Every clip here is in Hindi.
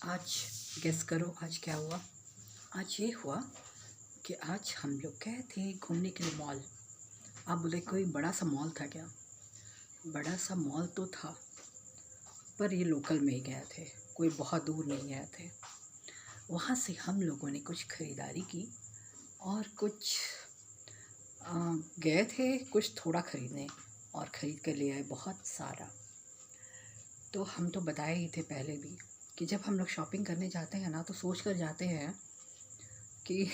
आज गेस करो आज क्या हुआ। आज ये हुआ कि आज हम लोग गए थे घूमने के लिए मॉल। आप बोले कोई बड़ा सा मॉल था क्या? बड़ा सा मॉल तो था, पर ये लोकल में ही गए थे, कोई बहुत दूर नहीं गए थे। वहाँ से हम लोगों ने कुछ ख़रीदारी की और कुछ गए थे कुछ थोड़ा ख़रीदने और ख़रीद कर ले आए बहुत सारा। तो हम तो बताए ही थे पहले भी कि जब हम लोग शॉपिंग करने जाते हैं ना तो सोच कर जाते हैं कि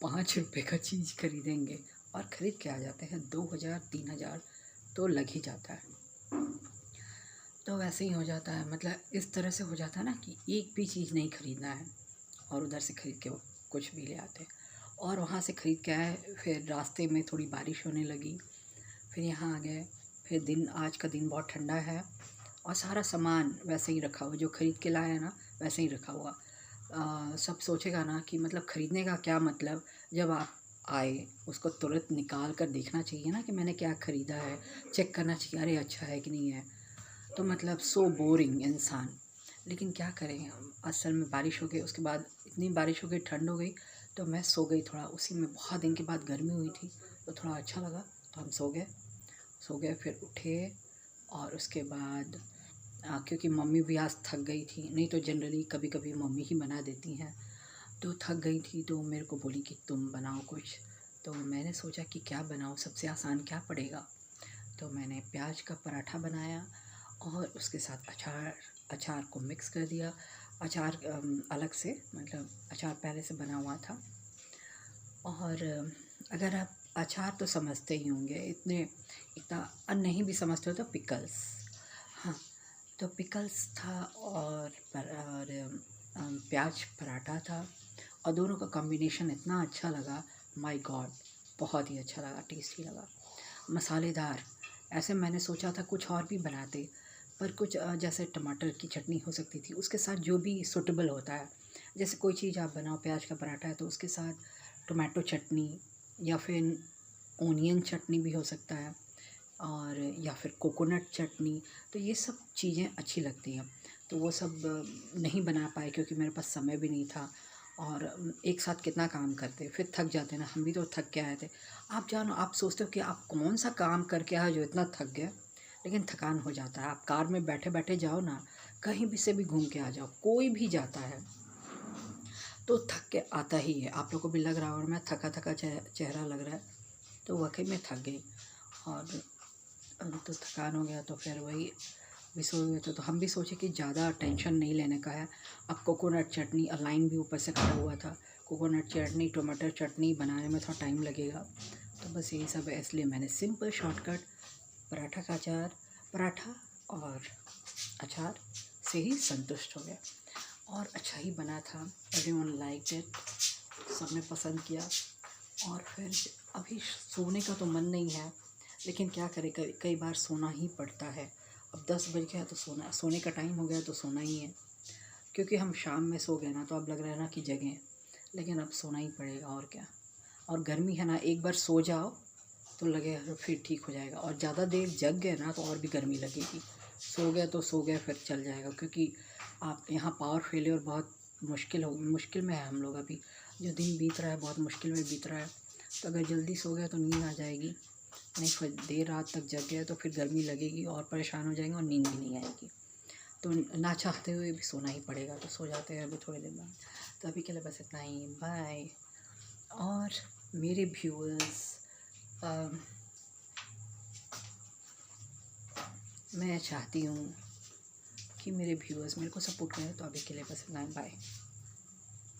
5 रुपए का चीज़ खरीदेंगे और ख़रीद के आ जाते हैं 2000 3000 तो लग ही जाता है। तो वैसे ही हो जाता है, मतलब इस तरह से हो जाता है ना कि एक भी चीज़ नहीं ख़रीदना है और उधर से ख़रीद के वो कुछ भी ले आते हैं। और वहाँ से ख़रीद के आए, फिर रास्ते में थोड़ी बारिश होने लगी, फिर यहाँ आ गए। फिर आज का दिन बहुत ठंडा है और सारा सामान वैसे ही रखा हुआ, जो ख़रीद के लाए हैं ना वैसे ही रखा हुआ। सब सोचेगा ना कि मतलब ख़रीदने का क्या मतलब, जब आप आए उसको तुरंत निकाल कर देखना चाहिए ना कि मैंने क्या ख़रीदा है, चेक करना चाहिए अरे अच्छा है कि नहीं है। तो मतलब सो बोरिंग इंसान। लेकिन क्या करें, असल में बारिश हो गई, उसके बाद इतनी बारिश हो गई, ठंड हो गई, तो मैं सो गई थोड़ा उसी में। बहुत दिन के बाद गर्मी हुई थी तो थोड़ा अच्छा लगा, तो हम सो गए फिर उठे। और उसके बाद क्योंकि मम्मी भी आज थक गई थी, नहीं तो जनरली कभी कभी मम्मी ही बना देती हैं, तो थक गई थी तो मेरे को बोली कि तुम बनाओ कुछ। तो मैंने सोचा कि क्या बनाऊँ, सबसे आसान क्या पड़ेगा। तो मैंने प्याज का पराठा बनाया और उसके साथ अचार को मिक्स कर दिया। अचार अलग से, मतलब अचार पहले से बना हुआ था। और अगर आप अचार तो समझते ही होंगे, इतना नहीं भी समझते हो तो पिकल्स, हाँ, तो पिकल्स था और प्याज पराठा था। और दोनों का कॉम्बिनेशन इतना अच्छा लगा, माय गॉड, बहुत ही अच्छा लगा, टेस्टी लगा, मसालेदार। ऐसे मैंने सोचा था कुछ और भी बनाते, पर कुछ जैसे टमाटर की चटनी हो सकती थी, उसके साथ जो भी सूटेबल होता है। जैसे कोई चीज़ आप बनाओ, प्याज का पराठा है तो उसके साथ टोमेटो चटनी या फिर ओनियन चटनी भी हो सकता है, और या फिर कोकोनट चटनी। तो ये सब चीज़ें अच्छी लगती हैं। तो वो सब नहीं बना पाए क्योंकि मेरे पास समय भी नहीं था, और एक साथ कितना काम करते, फिर थक जाते ना, हम भी तो थक के आए थे। आप जानो, आप सोचते हो कि आप कौन सा काम करके आए जो इतना थक गए, लेकिन थकान हो जाता है। आप कार में बैठे बैठे जाओ ना, कहीं भी से भी घूम के आ जाओ, कोई भी जाता है तो थक के आता ही है। आप लोग को भी लग रहा है और मैं थका थका चेहरा लग रहा है, तो वाकई में थक गई। और तो थकान हो गया तो फिर वही भी सो गए थे। तो हम भी सोचे कि ज़्यादा टेंशन नहीं लेने का है। अब कोकोनट चटनी और लाइन भी ऊपर से खड़ा हुआ था, कोकोनट चटनी टमाटर चटनी बनाने में थोड़ा टाइम लगेगा, तो बस यही सब है। इसलिए मैंने सिंपल शॉर्टकट पराठा और अचार से ही संतुष्ट हो गया। और अच्छा ही बना था, एवरीवन लाइक्ड इट, सबने पसंद किया। और फिर अभी सोने का तो मन नहीं है, लेकिन क्या करें, कई बार सोना ही पड़ता है। अब 10 बज गया तो सोने का टाइम हो गया तो सोना ही है। क्योंकि हम शाम में सो गए ना तो अब लग रहा है ना कि जगें, लेकिन अब सोना ही पड़ेगा और क्या। और गर्मी है ना, एक बार सो जाओ तो लगेगा फिर ठीक हो जाएगा, और ज़्यादा देर जग गए ना तो और भी गर्मी लगेगी। सो गए फिर चल जाएगा, क्योंकि आप यहाँ पावर फेलियर बहुत मुश्किल में है हम लोग अभी। जो दिन बीत रहा है बहुत मुश्किल में बीत रहा है। तो अगर जल्दी सो गए तो नींद आ जाएगी, नहीं फिर देर रात तक जग गए तो फिर गर्मी लगेगी और परेशान हो जाएंगे और नींद भी नहीं आएगी। तो ना चाहते हुए भी सोना ही पड़ेगा, तो सो जाते हैं अभी थोड़ी देर बाद। तो अभी के लिए बस इतना ही, बाय। और मेरे व्यूअर्स, मैं चाहती हूँ कि मेरे व्यूअर्स मेरे को सपोर्ट करें, तो अभी के लिए बस इतना ही, बाय।